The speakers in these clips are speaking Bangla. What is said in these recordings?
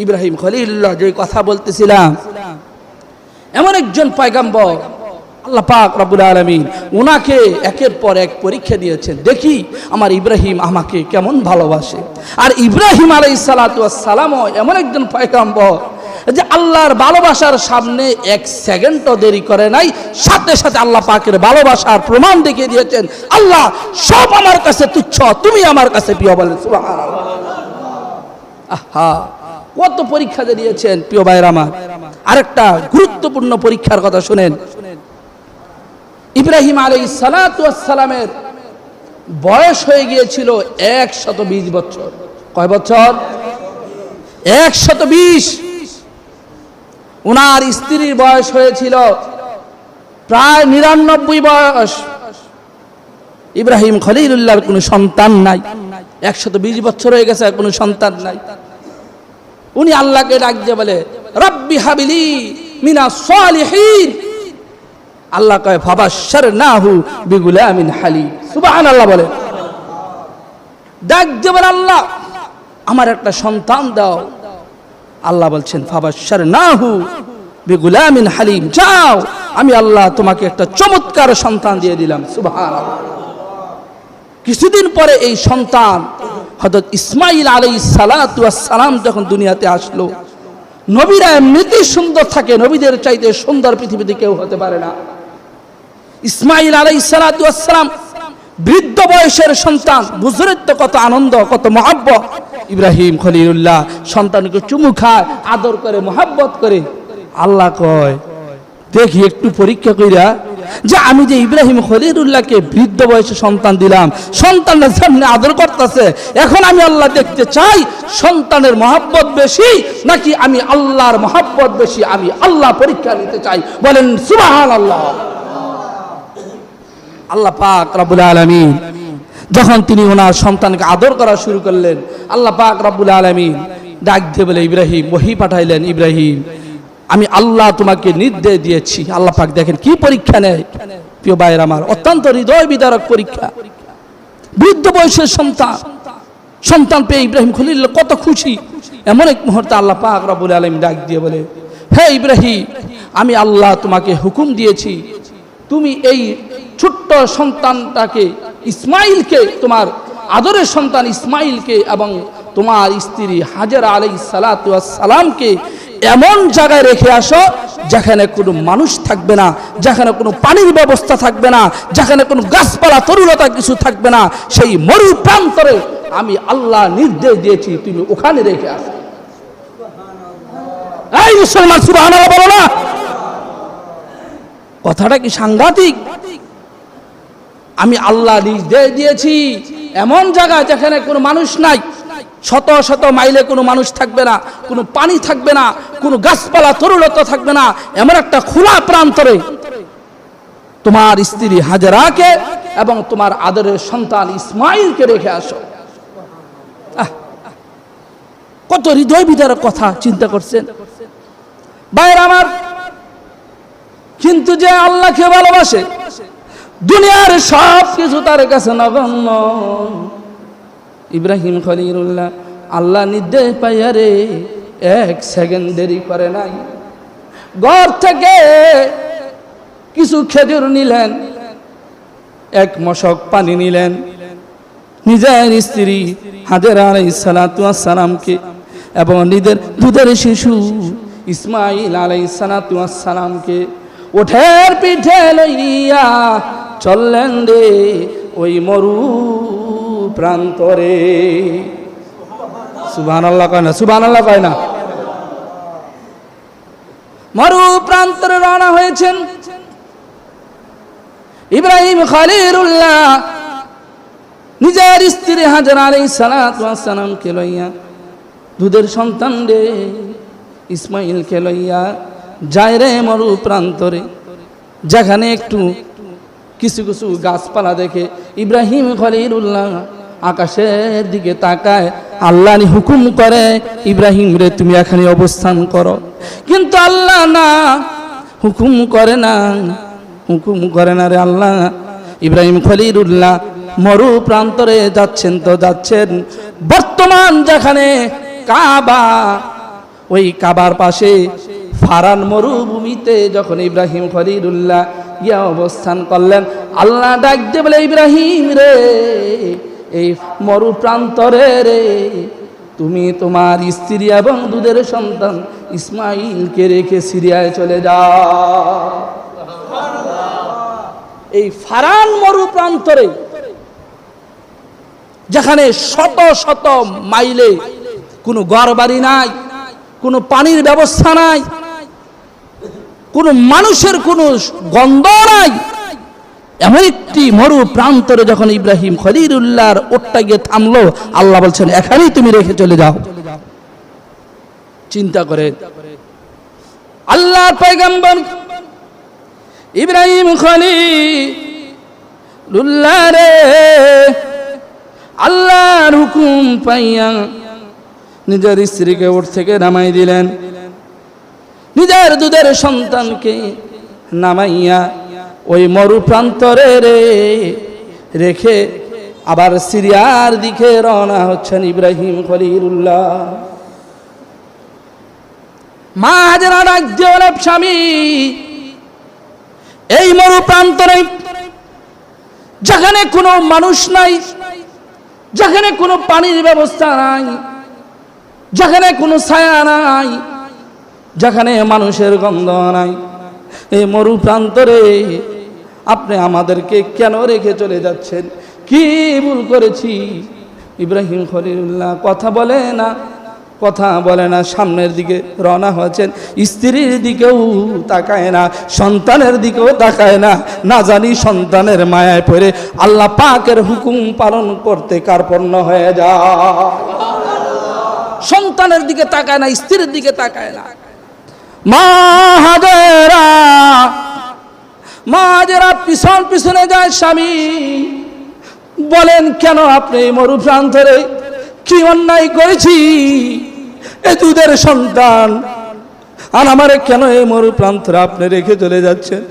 ইব্রাহিম খলিলুল্লাহ যে কথা বলতেছিলাম, এমন একজন পয়গম্বর আল্লাহ পাক রব্বুল আলামিন ওনাকে একের পর এক পরীক্ষা দিয়েছেন। দেখি আমার ইব্রাহিম আমাকে কেমন ভালোবাসে। আর ইব্রাহিম আলাইহিস সালাতু ওয়াস সালামও এমন একজন পয়গম্বর যে আল্লাহর ভালোবাসার সামনে এক সেকেন্ডও দেরি করে নাই, সাথে সাথে আল্লাহ পাকের ভালোবাসার প্রমাণ দেখিয়ে দিয়েছেন। আল্লাহ সব আমার কাছে তুচ্ছ, তুমি আমার কাছে প্রিয়। বলেন সুবহানাল্লাহ। আহা, কত পরীক্ষা দিয়েছেন প্রিয় ভাইরা আমার। আরেকটা গুরুত্বপূর্ণ পরীক্ষার কথা শুনেন। ইব্রাহিম আলাইহিস সালাতু ওয়াস সালামের বয়স হয়ে গিয়েছিল 120 বছর। কয় বছর? 120। ওনার স্ত্রীর বয়স হয়েছিল প্রায় 99 বয়স। ইব্রাহিম খলিলুল্লাহর কোনো সন্তান নাই, 120 বছর হয়ে গেছে, কোনো সন্তান নাই। উনি আল্লাহকে ডাক দিয়ে বলে, রব্বি হাবিলি মিনাস সালিহিন। আল্লাহ কয় ফাবাশশারনাহু বিগুলামিন হালিম। সুবহানাল্লাহ বলে। ডাক দিয়ে বলে, আল্লাহ আমার একটা সন্তান দাও। আল্লাহ বলছেন ফাবাশশারনাহু বিগুলামিন হালিম, যাও আমি আল্লাহ তোমাকে একটা চমৎকার সন্তান দিয়ে দিলাম। সুবহানাল্লাহ। কিছুদিন পরে এই সন্তান হযরত ইসমাঈল আলাইহিস সালাতু ওয়াস সালাম যখন দুনিয়াতে আসলো, নবীরা এমনিতেই সুন্দর থাকে, নবীদের চাইতে সুন্দর পৃথিবীতে কেউ হতে পারে না। ইসমাঈল আলাইহিস সালাতু ওয়াস সালাম বৃদ্ধ বয়সের সন্তান, বুঝলেন তো কত আনন্দ, কত মহব্বত। ইব্রাহিম খলিলুল্লাহ সন্তানকে চুমু খায়, আদর করে, মহব্বত করে। আল্লাহ কয় দেখি একটু পরীক্ষা কইরা যে আমি যে ইব্রাহিম খলিলুল্লাহকে বৃদ্ধ বয়সে সন্তান দিলাম, সন্তানের সামনে আদর করতেছে, এখন আমি আল্লাহ দেখতে চাই সন্তানের মহব্বত বেশি নাকি আমি আল্লাহর মহব্বত বেশি। আমি আল্লাহ পরীক্ষা নিতে চাই। বলেন সুবহানাল্লাহ। আল্লাহ পাক রব্বুল আলামিন যখন তিনি ওনার সন্তানকে আদর করা শুরু করলেন, আল্লাহ পাক রব্বুল আলামিন ডাক দিয়ে বলে, ইব্রাহিম ওহী পাঠাইলেন, ইব্রাহিম আমি আল্লাহ তোমাকে নির্দেশ দিয়েছি। আল্লাহ পাক দেখেন কি পরীক্ষা নেয় প্রিয় ভাইয়ের আমার, অত্যন্ত হৃদয় বিদারক পরীক্ষা। বৃদ্ধ বয়সের সন্তান পেয়ে ইব্রাহিম খলিলুল্লাহ কত খুশি। এমন এক মুহূর্তে আল্লাহ পাক রব্বুল আলামিন ডাক দিয়ে বলে, হে ইব্রাহিম আমি আল্লাহ তোমাকে হুকুম দিয়েছি, তুমি এই ছোট্ট সন্তানটাকে ইসমাঈলকে, তোমার আদরের সন্তান ইসমাঈলকে এবং তোমার স্ত্রী হাজেরা আলাইহিস সালাতু ওয়াস সালামকে এমন জায়গায় রেখে আসো যেখানে কোনো মানুষ থাকবে না, যেখানে কোনো পানির ব্যবস্থা থাকবে না, যেখানে কোনো গাছপালা তরুলতা কিছু থাকবে না। সেই মরু প্রান্তরে আমি আল্লাহ নির্দেশ দিয়েছি, তুমি ওখানে রেখে আসো। এই মুসলমান সুবহানাল্লাহ বলো না। কথাটা কি সাংঘাতিক। আমি আল্লাহ নির্দেশ দিয়েছি এমন জায়গায় যেখানে কোনো মানুষ নাই, শত শত মাইলে কোনো মানুষ থাকবে না, কোনো পানি থাকবে না, কোনো গাছপালা তরুলতা থাকবে না, এমন একটা খোলা প্রান্তরে তোমার স্ত্রী হাজেরাকে এবং তোমার আদরের সন্তান ইসমাঈলকে রেখে আসো। কত হৃদয় বিদারক কথা চিন্তা করছেন ভাইরা আমার। কিন্তু যে আল্লাহকে ভালোবাসে, দুনিয়ার সব কিছু তার কাছে নগণ্য। ইব্রাহিম খলিলুল্লাহ আল্লাহ নির্দেশ পাইয়া রে 1 সেকেন্ড দেরি করে নাই। ঘর থেকে কিছু খেজুর নিলেন, 1 মশক পানি নিলেন, নিজের স্ত্রী হাজেরা আলাইহিস সালাতু ওয়াস সালামকে এবং নিজের দুধের শিশু ইসমাঈল আলাইহিস সালাতু ওয়াস সালামকে ওঠের পিঠে লইয়া চললেন রে ওই মরু প্রান্তরে। সুবহানাল্লাহ কয় না? সুবহানাল্লাহ কয় না? মরু প্রান্তরে রওনা হয়েছেন ইব্রাহিম খলিলুল্লাহ নিজের স্ত্রী হাজেরা আলাইহিস সালাতু ওয়াস সালামকে লইয়া, দুধের সন্তান রে ইসমাঈলকে লইয়া যায় রে মরু প্রান্তরে, যেখানে একটু কিছু কিছু গাছপালা দেখে ইব্রাহিম খলিলুল্লাহ আকাশের দিকে তাকায়, আল্লাহ হুকুম করে ইব্রাহিম রে তুমি এখানে অবস্থান করো। কিন্তু আল্লাহ না, হুকুম করে না, হুকুম করে না রে আল্লাহ। ইব্রাহিম খলিলুল্লাহ মরু প্রান্তরে যাচ্ছেন তো যাচ্ছেন, বর্তমান যেখানে কাবা, ওই কাবার পাশে ফারান মরুভূমিতে যখন ইব্রাহিম খলিলুল্লাহ গিয়া অবস্থান করলেন, আল্লাহ ডাক দিয়ে বলে, ইব্রাহিম রে, এই মরু প্রান্তরে রে, তুমি তোমার স্ত্রী এবং দুধের সন্তান ইসমাইলকে রেখে সিরিয়ায় চলে যাও। এই ফারান মরু প্রান্তরে, যেখানে শত শত মাইলে কোনো ঘরবাড়ি নাই, কোনো পানির ব্যবস্থা নাই, কোনো মানুষের কোনো গন্ধ নাই, এমন একটি মরু প্রান্তরে যখন ইব্রাহিম খলিলুল্লাহর ওটটা গিয়ে থামলো, আল্লাহ বলছেন এখানেই তুমি রেখে চলে যাও। চিন্তা করে আল্লাহর পয়গম্বর ইব্রাহিম খলিলুল্লাহ রে, আল্লাহর হুকুম পাইয়া নিজের স্ত্রীকে ওট থেকে নামাই দিলেন, নিজের দুধের সন্তানকে নামাইয়া ওই মরু প্রান্তরে রেখে আবার সিরিয়ার দিকে রওনা হচ্ছেন ইব্রাহিম খলিলুল্লাহ। মা হাজেরা ডাক দিয়ে বলে, স্বামী, এই মরু প্রান্তরে যেখানে কোনো মানুষ নাই, যেখানে কোনো পানির ব্যবস্থা নাই, যেখানে কোনো ছায়া নাই, যেখানে মানুষের গন্ধ নাই, এই মরু প্রান্তরে আপনি আমাদেরকে কেন রেখে চলে যাচ্ছেন? কি ভুল করেছি? ইব্রাহিম খলিলুল্লাহ কথা বলে না, সামনের দিকে রওনা হয়েছেন, স্ত্রীর দিকেও তাকায় না, সন্তানের দিকেও তাকায় না, না জানি সন্তানের মায়ায় পড়ে আল্লাহ পাকের হুকুম পালন করতে কার্পণ্য হয়ে যায়। সন্তানের দিকে তাকায় না, স্ত্রীর দিকে তাকায় না। মা হাজেরা পিছন পিছনে যায়, স্বামী বলেন, কেন আপনি এই মরু প্রান্তরে কি অন্যায় করেছি? এ দুধের সন্তান আর আমারে কেন এই মরু প্রান্তরে আপনি রেখে চলে যাচ্ছেন?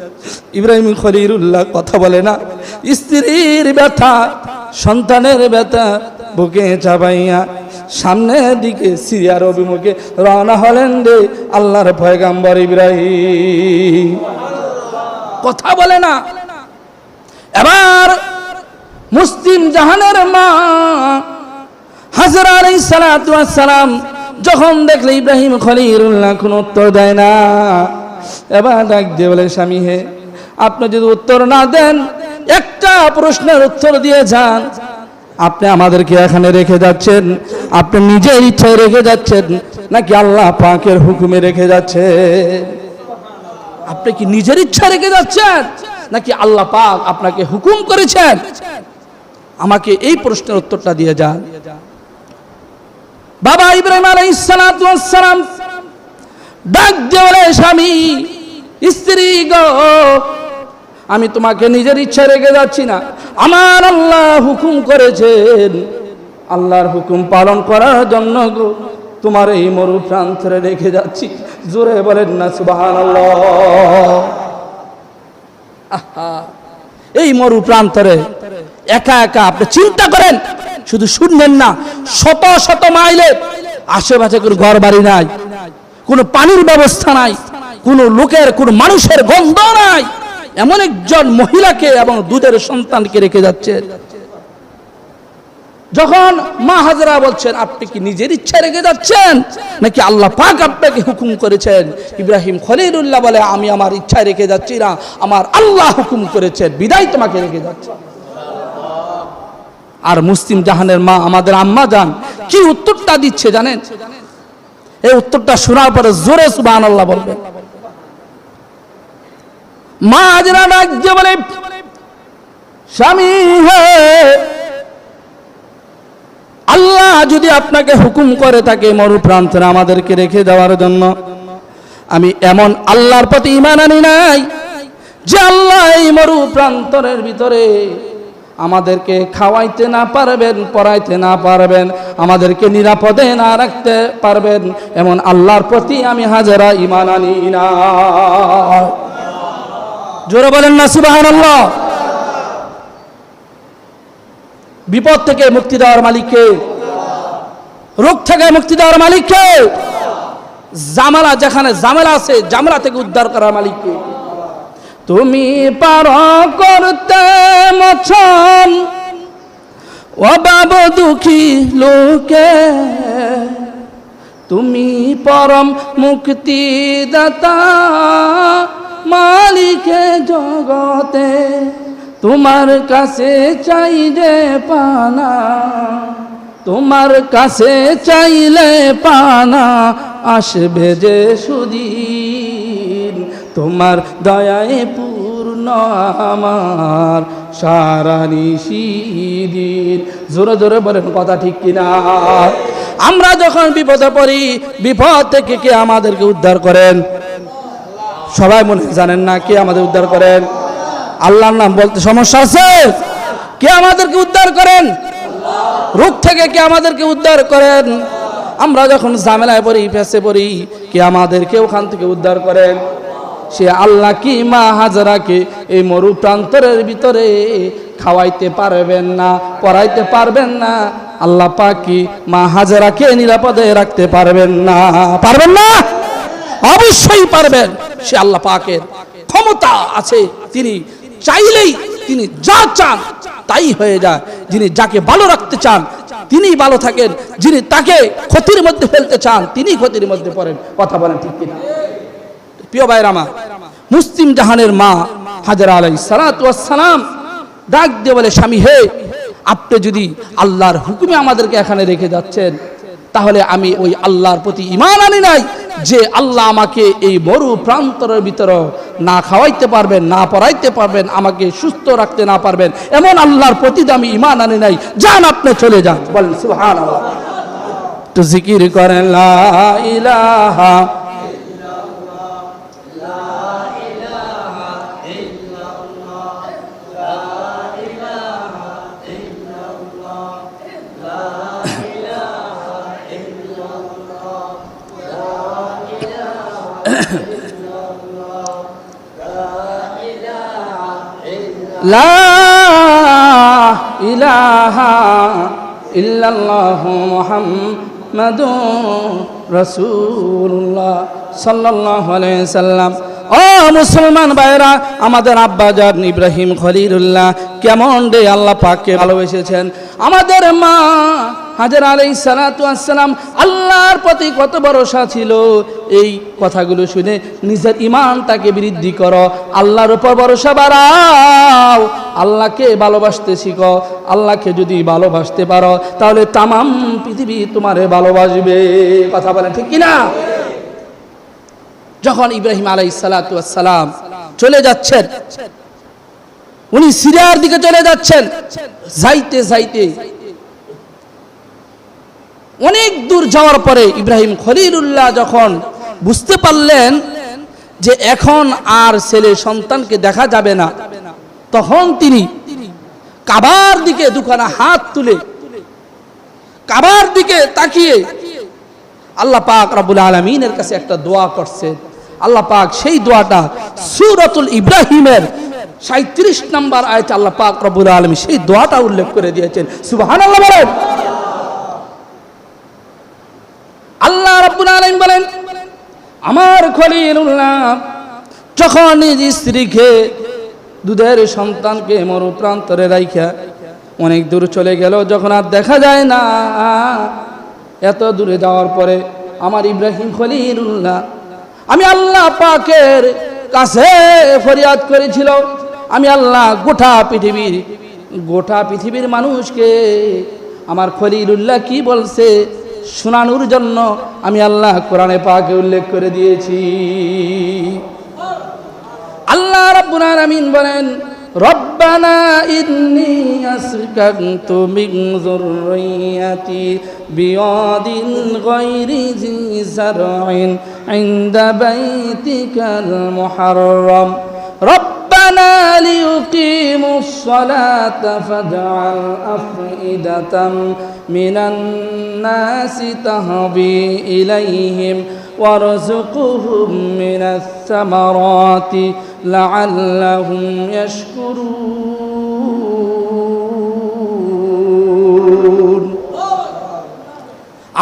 ইব্রাহিম খলিলুল্লাহ কথা বলে না, স্ত্রীর ব্যথা, সন্তানের ব্যথা বুকে চাপাইয়া সামনের দিকে সিরিয়ার অভিমুখে রওনা হলেন রে আল্লাহর পয়গম্বর ইব্রাহিম। কথা বলে না। এবার মুসলিম জাহানের মা হাজরা আলাইহিস সালাতু ওয়াস সালাম যখন দেখলে ইব্রাহিম খলিলুল্লাহ কোনো উত্তর দেয় না, এবার ডাক দিয়ে বলে, স্বামী হে, আপনি যদি উত্তর না দেন, একটা প্রশ্নের উত্তর দিয়ে যান, আপনি আমাদেরকে এখানে রেখে যাচ্ছেন, আপনি নিজের ইচ্ছায় রেখে যাচ্ছেন নাকি আল্লাহ পাকের হুকুমে রেখে যাচ্ছেন? আপনি কি নিজের ইচ্ছা রেখে যাচ্ছেন নাকি আল্লাহ পাক আপনাকে হুকুম করেছেন? আমাকে এই প্রশ্নের উত্তরটা দিয়ে যান। বাবা ইব্রাহিম আলাইহিস সালাতু ওয়াস সালাম ডাক দিয়ে বলে, স্বামী, স্ত্রী গো, আমি তোমাকে নিজের ইচ্ছা রেখে যাচ্ছি না, আমার আল্লাহ হুকুম করেছেন, আল্লাহর হুকুম পালন করার জন্য গো তোমার এই মরু প্রান্তরে রেখে যাচ্ছি। জোরে বলেন না সুবহানাল্লাহ। এই মরু প্রান্তরে একা একা আপনি চিন্তা করেন, শুধু শুনবেন না, শত শত মাইলে আশেপাশে কোনো ঘর বাড়ি নাই, কোনো পানির ব্যবস্থা নাই, কোনো লোকের কোনো মানুষের গন্ধ নাই, এমন একজন মহিলাকে এবং দুধের সন্তানকে রেখে যাচ্ছে। যখন মা হাজরা বলছেন, আপনি কি নিজের ইচ্ছা রেখে যাচ্ছেন নাকি আল্লাহ পাক আপনাকে হুকুম করেছেন? ইব্রাহিম খলিলুল্লাহ বলে, আমি আমার ইচ্ছা রেখে যাচ্ছি না, আমার আল্লাহ হুকুম করেছেন, বিদায় তোমাকে রেখে যাচ্ছে। আর মুসলিম জাহানের মা আমাদের আম্মা জান কি উত্তরটা দিচ্ছে জানেন? এই উত্তরটা শোনার পরে জোরে সুবহানাল্লাহ বলবেন। মা হাজরা ডাক দিয়ে বলে, স্বামী হে, আল্লাহ যদি আপনাকে হুকুম করে থাকে মরু প্রান্তরে আমাদেরকে রেখে দেওয়ার জন্য, আমি এমন আল্লাহর প্রতি ঈমান আনি নাই যে আল্লাহ এই মরু প্রান্তরের ভিতরে আমাদেরকে খাওয়াইতে না পারবেন, পড়াইতে না পারবেন, আমাদেরকে নিরাপদে না রাখতে পারবেন, এমন আল্লাহর প্রতি আমি হাজেরা ঈমান আনি না। জোরে বলেন না সুবহানাল্লাহ। বিপদ থেকে মুক্তি দেওয়ার মালিক কে? রোগ থেকে মুক্তি দেওয়ার মালিক কে? জামালা, যেখানে জামেলা আছে জামেলা থেকে উদ্ধার করার মালিক কে? তুমি পারো করতে মোচন অভাব দুঃখী লোকে, তুমি পরম মুক্তিদাতা মালিকে জগতে, তোমার কাছে চাই যে পানা, তোমার কাছে চাইলে পানা আসবে যে সুদিন, তোমার দয়ায় পূর্ণ আমার সারা নিশিদিন। জোরে জোরে বলেন কথা ঠিক কিনা? আমরা যখন বিপদে পড়ি, বিপদ থেকে কে আমাদেরকে উদ্ধার করেন? সবাই মনে জানেন না কে আমাদের উদ্ধার করেন? আল্লাহর নাম বলতে সমস্যা আছে? কে আমাদেরকে উদ্ধার করেন? রোগ থেকে কে আমাদেরকে উদ্ধার করেন? আমরা যখন ঝামেলায় পড়ি, ফেসে পড়ি, কে আমাদেরকে ওখান থেকে উদ্ধার করেন? সে আল্লাহ কি মা হাজরাকে এই মরু প্রান্তরের ভিতরে খাওয়াইতে পারবেন না, পড়াইতে পারবেন না? আল্লাহ পাক কি মা হাজরাকে নিরাপদে রাখতে পারবেন না? পারবেন না? অবশ্যই পারবেন। সে আল্লাহ পাকের ক্ষমতা আছে, তিনি চাইলেই তিনি যা চান তাই হয়ে যায়। যিনি যাকে ভালো রাখতে চান তিনি ভালো থাকেন, যিনি তাকে ক্ষতির মধ্যে ফেলতে চান তিনি ক্ষতির মধ্যে পড়েন। কথা বলেন ঠিক কিনা? প্রিয় ভাইরা আমার, মুসলিম জাহানের মা হাজরা আলাইহিস সালাতু ওয়াস সালাম ডাক দিয়ে বলে, স্বামী হে, আপনি যদি আল্লাহর হুকুমে আমাদেরকে এখানে রেখে যাচ্ছেন, তাহলে আমি ওই আল্লাহর প্রতি ঈমান আনি নাই যে আল্লাহ আমাকে এই মরু প্রান্তরের ভিতরে না খাওয়াইতে পারবেন, না পড়াইতে পারবেন, আমাকে সুস্থ রাখতে না পারবেন, এমন আল্লাহর প্রতি আমি ঈমান আনি নাই। যান, আপনি চলে যান। বলেন সুবহানাল্লাহ। তো জিকির করেন লা ইলাহা লা ইলাহা ইল্লাল্লাহু মুহাম্মাদুর রাসূলুল্লাহ সাল্লাল্লাহু আলাইহি সাল্লাম। ও মুসলমান ভাইরা, আমাদের আব্বাজান ইব্রাহিম খলিলুল্লাহ কেমন রে আল্লাহ পাককে ভালোবেসেছেন। আমাদের মা হাজরা আলাইহিস সালাতু ওয়াস সালাম আল্লাহর প্রতি কত ভরসা ছিল। এই কথাগুলো শুনে নিজের ঈমানটাকে বৃদ্ধি করো, আল্লাহর উপর ভরসা বাড়াও, আল্লাহকে ভালোবাসতে শিখো। আল্লাহকে যদি ভালোবাসতে পারো তাহলে তামাম পৃথিবী তোমারে ভালোবাসবে। কথা বলেন ঠিক কিনা? যখন ইব্রাহিম আলাইহিস সালাতু ওয়াস সালাম চলে যাচ্ছেন, উনি সিরিয়ার দিকে চলে যাচ্ছেন, যাইতে যাইতে অনেক দূর যাওয়ার পরে ইব্রাহিম খলিলুল্লাহ যখন বুঝতে পারলেন যে এখন আর ছেলে সন্তানকে দেখা যাবে না, তখন তিনি কাবার দিকে দুখানা হাত তুলে কাবার দিকে তাকিয়ে আল্লাহ পাক রব্বুল আলামিনের কাছে একটা দোয়া করছেন। আল্লাহ পাক সেই দোয়াটা সূরাতুল ইব্রাহিমের 37 নম্বর আয়াতে আল্লাহ পাক রব্বুল আলামিন সেই দোয়াটা উল্লেখ করে দিয়েছেন। সুবহানাল্লাহ বলেন। আল্লাহ রাব্বুল আলামিন বলেন, আমার খলিলুল্লাহ যখন নিজ স্ত্রীকে দুধের সন্তানকে মরু প্রান্তরে রাইখা অনেক দূর চলে গেল, যখন আর দেখা যায় না, এত দূরে যাওয়ার পরে আমার ইব্রাহিম খলিলুল্লাহ আমি আল্লাহ পাকের কাছে ফরিয়াদ করেছিল, আমি আল্লাহ গোটা পৃথিবীর মানুষকে আমার খলিলুল্লাহ কি বলছে শোনানোর জন্য আমি আল্লাহ কোরআনে পাকে উল্লেখ করে দিয়েছি। আল্লাহ রাব্বুল আলামিন বলেন, রব্বানা ইন্নী আসকানতু মিন যুররিয়াতি বিওয়াদিন গায়রি জি যারইন ইনদা বাইতিকাল মুহাররম রব্বানা লিয়ুকিমুস সালাতা ফাজআল আফইদাতাম মিনান নাসি তাহবি ইলাইহিম ওয়ারযুকহুম মিনাস সামারাতি লাআল্লাহুম ইয়াশকুরুন।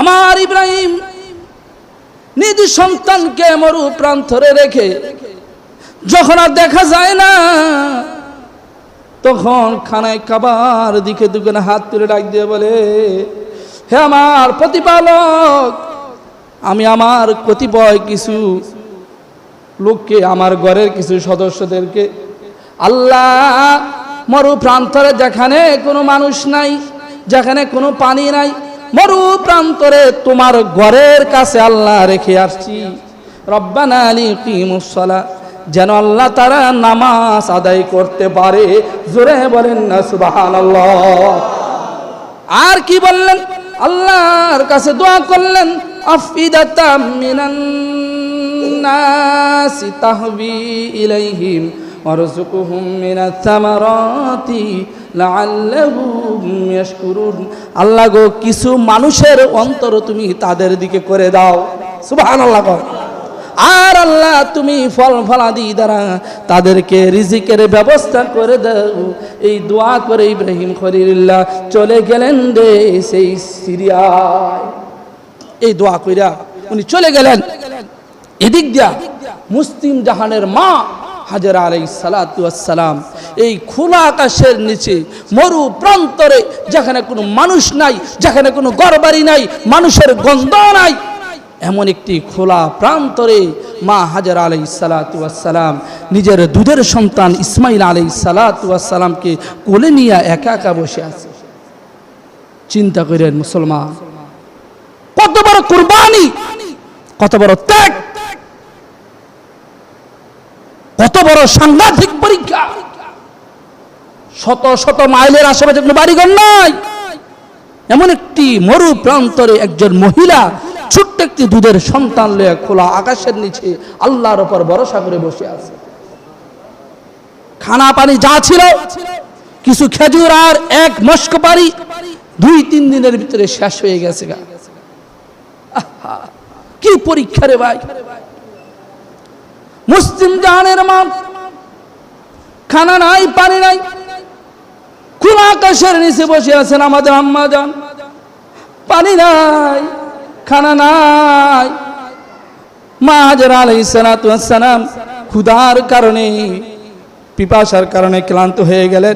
আমার ইব্রাহিম নিজ সন্তানকে মরু প্রান্তরে রেখে যখন আর দেখা যায় না, তখন খানায় কাবার দিকে দুখানে হাত তুলে ডাক দিয়ে বলে, হে আমার প্রতিপালক, আমি আমার কতিপয় কিছু লোককে, আমার ঘরের কিছু সদস্যদেরকে আল্লাহ মরু প্রান্তরে, যেখানে কোনো মানুষ নাই, যেখানে কোনো পানি নাই, মরু প্রান্তরে তোমার ঘরের কাছে আল্লাহ রেখে আসছি। রব্বানা লিকিমুস সালাহ, যেন আল্লাহ তারা নামাজ আদায় করতে পারে। জোরে বলেন না সুবহানাল্লাহ। আর কি বললেন? আল্লাহর কাছে দোয়া করলেন, আফিদাতাম মিনান নাসি তাহবি ইলাইহিম ওয়ারযুকহুম মিনাত থামারাতি লাআল্লাহুম ইয়াশকুরুন। আল্লাহ গো, কিছু মানুষের অন্তর তুমি তাদের দিকে করে দাও। সুবহানাল্লাহ। আর আল্লাহ তুমি ফল ফলাদি দ্বারা তাদেরকে রিজিকের ব্যবস্থা করে দাও। এই দোয়া করে ইব্রাহিম খলিলুল্লাহ চলে গেলেন রে সেই সিরিয়ায়। এই দোয়া কইরা উনি চলে গেলেন। এদিক দিয়া মুসলিম জাহানের মা হাজেরা আলাইহিস সালাতু ওয়াস সালাম এই খোলা আকাশের নিচে মরু প্রান্তরে, যেখানে কোনো মানুষ নাই, যেখানে কোনো ঘরবাড়ি নাই, মানুষের গন্ধ নাই, এমন একটি খোলা প্রান্তরে মা হাজেরা আলাইহিস সালাতু ওয়াস সালাম নিজের দুধের সন্তান ইসমাইল আলাইহিস সালাতু ওয়াস সালামকে কোলে নিয়ে একা একা বসে আছে। চিন্তা করেন মুসলমান, কত বড় কুরবানি, কত বড় ত্যাগ, কত বড় সাংঘাতিক পরীক্ষা। শত শত মাইলের আশেপাশে কোনো বাড়িঘর নাই, এমন একটি মরু প্রান্তরে একজন মহিলা ছোট্ট একটি দুধের সন্তান লয়ে খোলা আকাশের নিচে আল্লাহর উপর ভরসা করে বসে আছে। খানা পানি যা ছিল, কিছু খেজুর আর এক মস্ক পানি 2-3 দিনের ভিতরে শেষ হয়ে গেছে। কি পরীক্ষা রে ভাই! মুসলিম জাহানের মা, খানা নাই, পানি নাই, খোলা আকাশের নিচে বসে আছেন আমাদের আম্মা জান। পানি নাই, খানা নাই। মা হাজেরা আলাইহিস সালাতু ওয়াস সালাম ক্ষুধার কারণে, পিপাসার কারণে ক্লান্ত হয়ে গেলেন।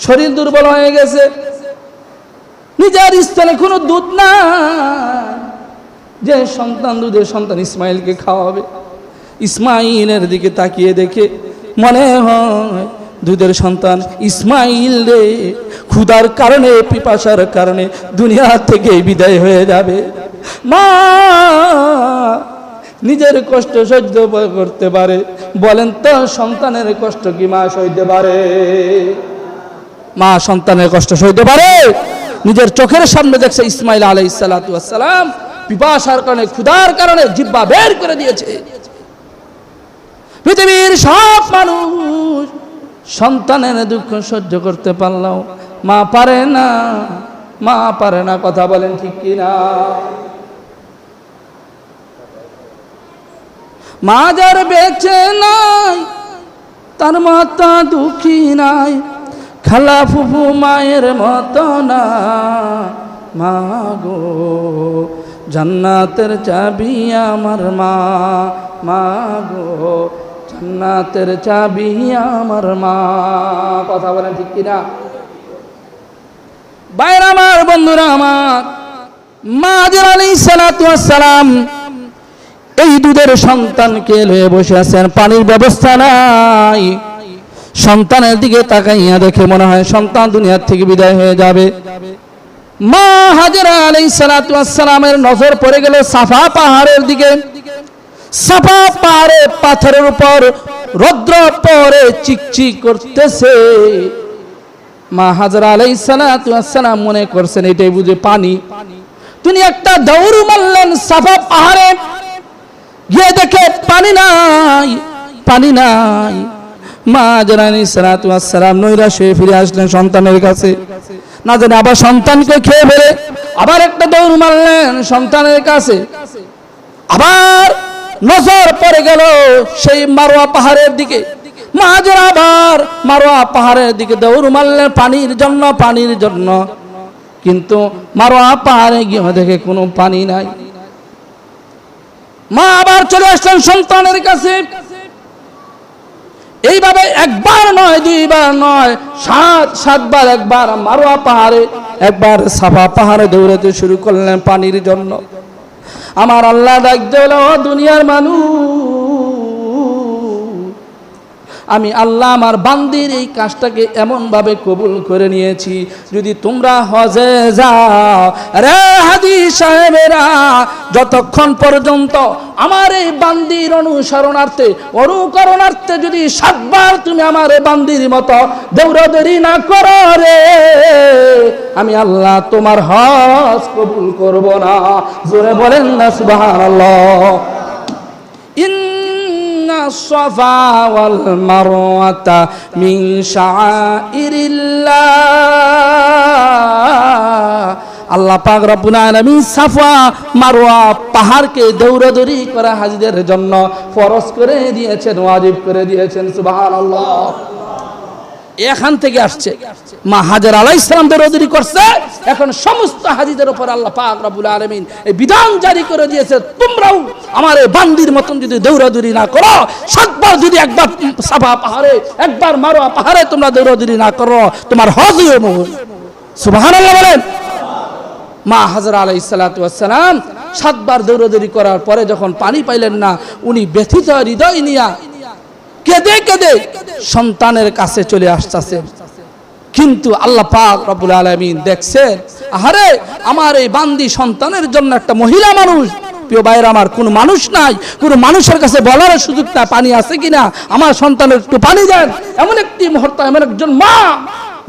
শরীর দুর্বল হয়ে গেছে, নিজের স্তনে কোনো দুধ নাই যে সন্তান, দুধের সন্তান ইসমাইলকে খাওয়াবে। ইসমাইলের দিকে তাকিয়ে দেখে মনে হয় দুধের সন্তান ইসমাইল রে ক্ষুধার কারণে, পিপাসার কারণে দুনিয়া থেকে বিদায় হয়ে যাবে। মা নিজের কষ্ট সহ্য করতে পারে, বলেন তো সন্তানের কষ্ট কি মা সইতে পারে? মা সন্তানের কষ্ট সইতে পারে? নিজের চোখের সামনে দেখছে ইসমাইল আলাইহিস সালাতু ওয়াস সালাম পিপাসার কারণে, ক্ষুধার কারণে জিহ্বা বের করে দিয়েছে। পৃথিবীর সব মানুষ সন্তানের দুঃখ সহ্য করতে পারলেও মা পারে না, মা পারে না। কথা বলেন ঠিক কিনা? মা যার বেঁচে নাই তার মাতা দুঃখী নাই, খালা ফুফু মায়ের মতো না। মা গো, জান্নাতের চাবি আমার মা, মা গো, জান্নাতের চাবি আমার মা। কথা বলেন ঠিক কিনা? বাইরে আমার, বন্ধুরা আমার, মা হাজেরা আলাইহিস সালাতু ওয়াস সালাম এই দুধের সন্তানকে লয়ে বসে আছেন, পানির ব্যবস্থা নাই। সন্তানের দিকে তাকাইয়া দেখে মনে হয় সন্তান দুনিয়ার থেকে বিদায় হয়ে যাবে। মা হাজেরা আলাইহিস সালাতু ওয়াস সালামের নজর পড়ে গেল সাফা পাহাড়ের দিকে। সাফা পাহাড়ে পাথরের উপর রৌদ্র পড়ে চিকচিক করতেছে। মা হাজেরা আলাইহিস সালাতু ওয়াস সালাম মনে করছেন এটাই বুঝে পানি। তিনি একটা দৌড় মারলেন সাফা পাহাড়ে, গিয়ে দেখে পানি নাই, পানি নাই। মা হাজেরা আলাইহিস সালাতু ওয়াস সালাম নৈরাশ হয়ে ফিরে আসলেন সন্তানের কাছে। না জানি আবার সন্তানকে খেয়ে ফেলে আবার একটা দৌড় মারলেন সন্তানের কাছে। আবার নজর পড়ে গেল সেই মারওয়া পাহাড়ের দিকে। মা হাজেরা আবার মারওয়া পাহাড়ের দিকে দৌড় মারলেন পানির জন্য, পানির জন্য। কিন্তু মারোয়া পাহাড়ে গিয়ে দেখে কোনো পানি নাই। মা আবার চলে আসলেন সন্তানের কাছে। এইভাবে একবার নয়, দুইবার নয়, সাতবার, একবার মারোয়া পাহাড়ে, একবার সাফা পাহাড়ে দৌড়াতে শুরু করলেন পানির জন্য। আমার আল্লাহ ডাক দিল, দুনিয়ার মানুষ, আমি আল্লাহ আমার বান্দির এই কাজটাকে এমনভাবে কবুল করে নিয়েছি, যদি তোমরা হজে যাও, রে হাজি সাহেবেরা, যতক্ষণ পর্যন্ত আমার এই বান্দির অনুকরণার্থে যদি 7 বার তুমি আমার এই বান্দির মতো দৌড়াদৌড়ি না করো রে, আমি আল্লাহ তোমার হজ কবুল করব না। জোরে বলেন না সুবহানাল্লাহ। الصفا والمروة من شعائر الله। আল্লাহ পাক রব্বুল আলামিন সাফা মারওয়া পাহাড়কে দৌড়াদৌড়ি করা হাজিদের জন্য ফরজ করে দিয়েছেন, ওয়াজিব করে দিয়েছেন। সুবহানাল্লাহ। এখান থেকে আসছে মা হাজরা আলাইহিস সালাম দৌড়াদৌড়ি করছে, এখন সমস্ত হাজিদের উপর আল্লাহ পাক রব্বুল আলামিন এই বিধান জারি করে দিয়েছে, তোমরাও আমার এই বান্দির মতন যদি দৌড়াদৌড়ি না করো, 7 বার যদি একবার সাফা পাহাড়ে, একবার মারওয়া পাহাড়ে তোমরা দৌড়াদৌড়ি না করো, তোমার হজ হবে না। সুবহানাল্লাহ বলেন। মা হাজরা আলাইহিস সালাতু ওয়াস সালাম 7 বার দৌড়াদৌড়ি করার পরে যখন পানি পাইলেন না, উনি ব্যথিত হৃদয় নিয়া কেঁদে কেঁদে সন্তানের কাছে চলে আসতেছেন। কিন্তু আল্লাহ পাক রব্বুল আলামিন দেখছেন, আহারে আমার এই বান্দি সন্তানের জন্য একটা মহিলা মানুষ, প্রিয় ভাইরা আমার, কোন মানুষ নাই, কোন মানুষের কাছে বলার সুযোগ না পানি আছে কিনা, আমার সন্তানের একটু পানি দেন। এমন একটি মুহূর্ত, এমন একজন মা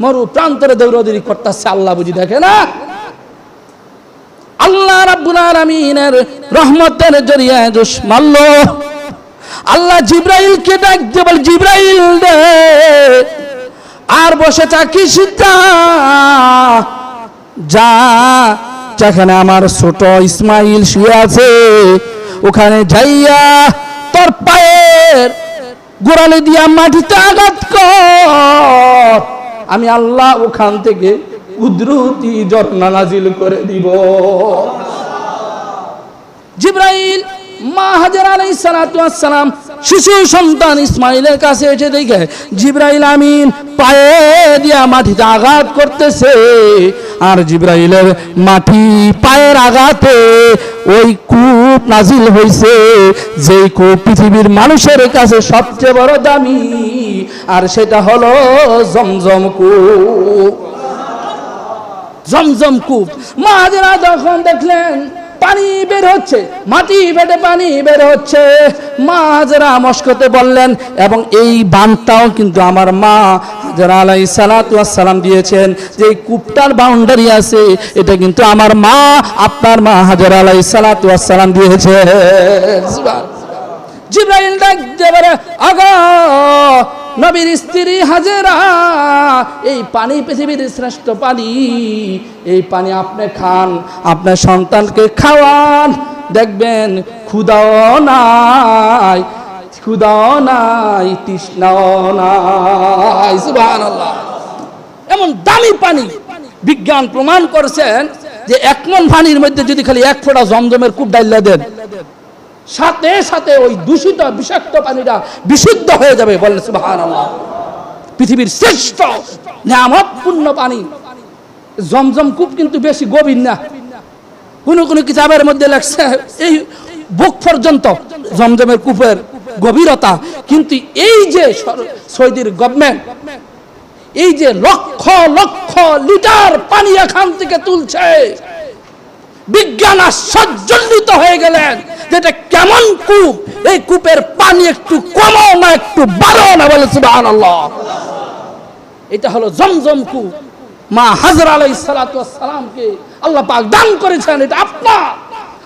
মরু প্রান্তরে দৌড়াদৌড়ি করতেছে, আল্লাহ বুঝি দেখে না? আল্লাহ রাব্বুল আলামিনের রহমতের জরিয়ায় দোষ মারল। আল্লাহ জিব্রাইলকে ডাক দিয়ে বলে, জিব্রাইল রে, আর বসে থাকিস না, যা, যেখানে আমার ছোট ইসমাইল শুয়ে আছে ওখানে যাইয়া তোর পায়ের গোড়ালি দিয়া মাটিতে আঘাত কর, আমি আল্লাহ ওখান থেকে কুদরতি ঝর্ণা নাজিল করে দিব। জিব্রাইল মা হাজরা আলাইহিস সালাতু ওয়াস সালাম শিশু সন্তান ইসমাইলের কাছে এসে দেখে জিব্রাইল আমিন পায়ে দিয়া মাটিতে আঘাত করতেছে, আর জিব্রাইলের মাটি পায়ের আঘাতে ওই কূপ নাজিল হয়েছে, যেই কূপ পৃথিবীর মানুষের কাছে সবচেয়ে বড় দামি, আর সেটা হলো জমজম কূপ। জমজম কূপ। মা হাজরা যখন দেখলেন পানি বের হচ্ছে, মাটি ফেটে পানি বের হচ্ছে, মা হাজরা মস্কতে বললেন, এবং এই বাঁধটাও কিন্তু আমার মা হাজরা আলাইহিস সালাতু ওয়াস সালাম দিয়েছেন, যে এই কূপটার বাউন্ডারি আছে এটা কিন্তু আমার মা, আপনার মা হাজরা আলাইহিস সালাতু ওয়াস সালাম দিয়েছে। জিব্রাইল ডাক দিয়ে বলে, আগো নবীর স্ত্রী হাজেরা, এই পানি পৃথিবীর শ্রেষ্ঠ পানি, এই পানি আপনি খান, আপনার সন্তানকে খাওয়ান, দেখবেন ক্ষুধাও নাই, তৃষ্ণাও নাই। সুবহানাল্লাহ। এমন দামি পানি, বিজ্ঞান প্রমাণ করেছেন যে 1 মণ পানির মধ্যে যদি খালি 1 ফোঁটা জমজমের কূপ ডাইলা দেন, সাথে সাথে ওই দূষিত বিষাক্ত পানিটা বিশুদ্ধ হয়ে যাবে। বলেন সুবহানাল্লাহ। পৃথিবীর শ্রেষ্ঠ নিয়ামতপূর্ণ পানি জমজম কূপ, কিন্তু বেশি গভীর না। কোন কোন কিতাবের মধ্যে লেখছে এই বুক পর্যন্ত জমজমের কূপের গভীরতা। কিন্তু এই যে সৌদির গভর্নমেন্ট এই যে লক্ষ লক্ষ লিটার পানি এখান থেকে তুলছে, বিজ্ঞান আশ্চর্যান্বিত হয়ে গেলেন যেটা কেমন কূপ, এই কূপের পানি একটু কমও না একটু বাড়ও না। বলে সুবহানাল্লাহ। এটা হলো জমজম কূপ। মা হাজরা আলাইহিস সালাতু ওয়াস সালামকে আল্লাহ পাক দান করেছেন, এটা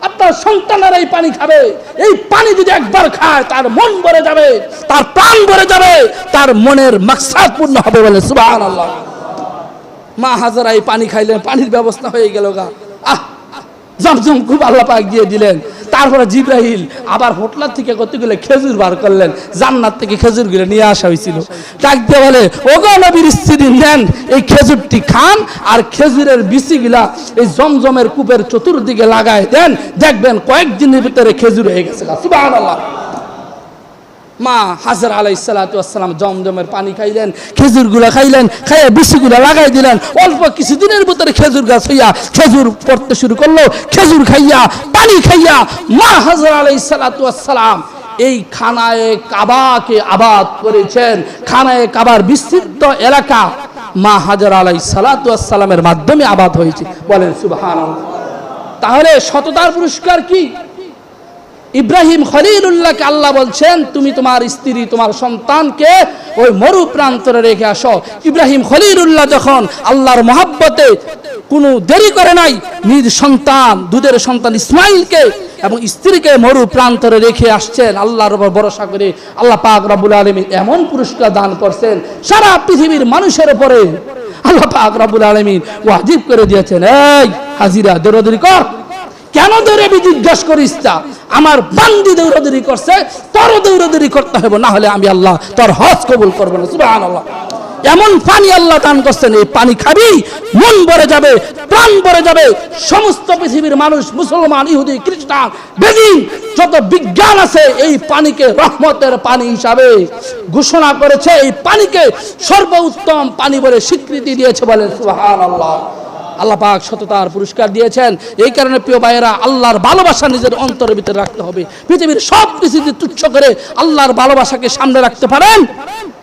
আপনার সন্তানেরা এই পানি খাবে। এই পানি যদি একবার খায় তার মন ভরে যাবে, তার প্রাণ ভরে যাবে, তার মনের মাকসাদ পূর্ণ হবে। বলে সুবহানাল্লাহ। মা হাজরা এই পানি খাইলেন, পানির ব্যবস্থা হয়ে গেল গা। জমজম কূপ আল্লাহ পাক দিয়ে দিলেন। তারপরে জিব্রাইল আবার হোটলার থেকে কতগুলো খেজুর বার করলেন, জান্নাত থেকে খেজুরগুলো নিয়ে আসা হয়েছিল। ডাক দিয়ে বলে, ওগো নবীর স্ত্রী, নেন এই খেজুরটি খান, আর খেজুরের বিচিগুলা এই জমজমের কূপের চতুর্দিকে লাগায় দেন, দেখবেন কয়েকদিনের ভিতরে খেজুর হয়ে গেছে। সুবহানাল্লাহ। মা হাজরা আলাইহিস সালাতু ওয়াস সালাম জমজমের পানি খাইলেন, খেজুরগুলা খাইলেন, খাইয়া বিচিগুলা লাগাই দিলেন। অল্প কিছুদিনের ভিতরে খেজুর গাছ হইয়া খেজুর পড়তে শুরু করলো। খেজুর খাইয়া, পানি খাইয়া মা হাজরা আলাইহিস সালাতু ওয়াস সালাম এই খানায়ে কাবাকে আবাদ করেছেন। খানায়ে কাবার বিস্তৃত এলাকা মা হাজরা আলাইহিস সালাতু ওয়াস সালামের মাধ্যমে আবাদ হয়েছে। বলেন সুবহানাল্লাহ। তাহলে সততার পুরস্কার কি? ইব্রাহিম খলিলুল্লাহকে আল্লাহ বলছেন, তুমি তোমার স্ত্রী, তোমার সন্তানকে ওই মরু প্রান্তরে রেখে আসো। ইব্রাহিম খলিলুল্লাহ যখন আল্লাহর মহব্বতে কোনো দেরি করে নাই, নিজ সন্তান, দুধের সন্তান ইসমাইলকে এবং স্ত্রীকে মরু প্রান্তরে রেখে আসছেন আল্লাহর উপর ভরসা করে। আল্লাহ পাক রব্বুল আলামিন এমন পুরস্কার দান করছেন সারা পৃথিবীর মানুষের উপরে। আল্লাহ পাক রব্বুল আলামিন ওয়াজিব করে দিয়েছেন, এই হাজিরা দৌড়াদৌড়ি কর। কেন দৌড়াবি জিজ্ঞাসা করিস তা? আমার বান্দি দৌড়াদৌড়ি করছে, তোর দৌড়াদৌড়ি করতে হবে, না হলে আমি আল্লাহ তোর হজ কবুল করব না। সুবহানাল্লাহ। এমন পানি আল্লাহ দান করছেন, এই পানি খাবি, মন ভরে যাবে, প্রাণ ভরে যাবে। সমস্ত পৃথিবীর মানুষ, মুসলমান, ইহুদি, খ্রিস্টান, বেদিন, যত বিজ্ঞান আছে এই পানিকে রহমতের পানি হিসাবে ঘোষণা করেছে। এই পানিকে সর্বোত্তম পানি বলে স্বীকৃতি দিয়েছে। বলেন সুবহানাল্লাহ। আল্লাহ পাক সততার পুরস্কার দিয়েছেন। এই কারণে প্রিয় ভাইয়েরা, আল্লাহর ভালোবাসা নিজের অন্তরের ভিতরে রাখতে হবে। পৃথিবীর সব কিছুকে তুচ্ছ করে আল্লাহর ভালোবাসাকে সামনে রাখতে পারেন,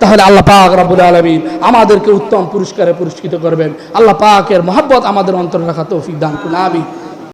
তাহলে আল্লাহ পাক রব্বুল আলামিন আমাদেরকে উত্তম পুরস্কারে পুরস্কৃত করবেন। আল্লাহ পাকের মহব্বত আমাদের অন্তরে রাখা তৌফিক দান করুন। আমিন।